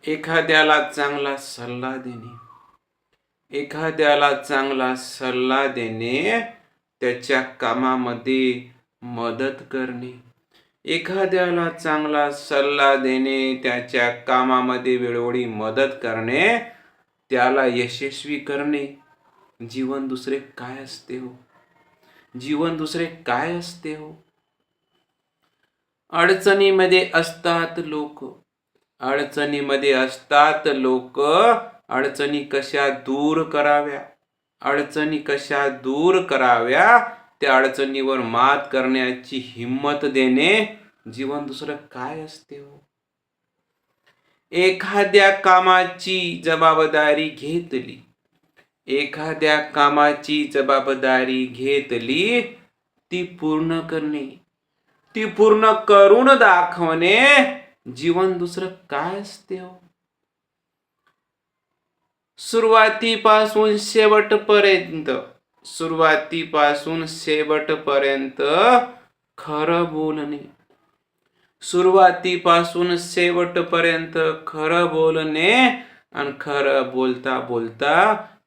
एखाद्याला चांगला सल्ला देणे, एखाद्याला चांगला सल्ला देणे, त्याच्या कामामध्ये मदत करणे, एखाद्याला चांगला सल्ला देणे, त्याच्या कामामध्ये वेळोवेळी मदत करणे, त्याला यशस्वी करणे. जीवन दुसरे काय असते हो? जीवन दुसरे काय असते हो? अडचणीमध्ये असतात लोक, अडचणीमध्ये असतात लोक. अडचणी कशा दूर कराव्या, अडचणी कशा दूर कराव्या, त्या अडचणीवर मात करण्याची हिम्मत देणे. जीवन दुसरं काय असते हो? एखाद्या कामाची जबाबदारी घेतली, एखाद्या कामाची जबाबदारी घेतली, ती पूर्ण करणे, ती पूर्ण करून दाखवणे. जीवन दुसरं काय असते हो? सुरुवातीपासून शेवटपर्यंत, सुरुवातीपासून शेवटपर्यंत खरं बोलणे, सुरुवातीपासून शेवटपर्यंत खरं बोलणे, आणि खरं बोलता बोलता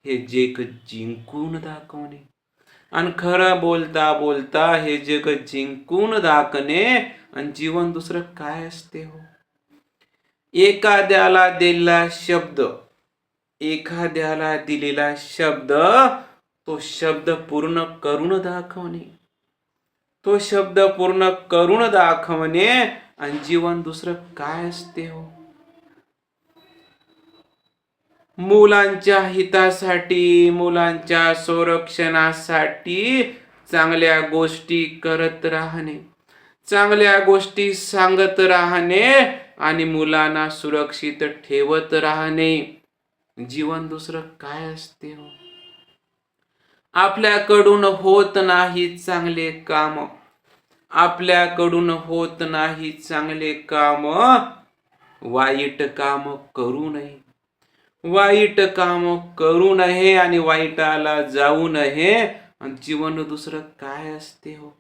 हे जग जिंकून दाखवणे, आणि खरं बोलता बोलता हे जग जिंकून दाखवणे. आणि जीवन दुसरं काय असते हो? एखाद्याला दिलेला शब्द, एखाद्याला दिलेला शब्द, तो शब्द पूर्ण करून दाखवणे, तो शब्द पूर्ण करून दाखवणे. आणि जीवन दुसरं काय असते हो? मुलांच्या हितासाठी, मुलांच्या संरक्षणासाठी चांगल्या गोष्टी करत राहणे, चांगल्या गोष्टी सांगत राहणे, आणि मुलांना सुरक्षित ठेवत राहणे. जीवन दुसरं काय असते हो? आपल्याकडून होत नाही चांगले काम, आपल्याकडून होत नाही चांगले काम, वाईट काम करू नये, वाईट काम करू नये, आणि वाईटाला जाऊ नये. आणि जीवन दुसरं काय असते हो?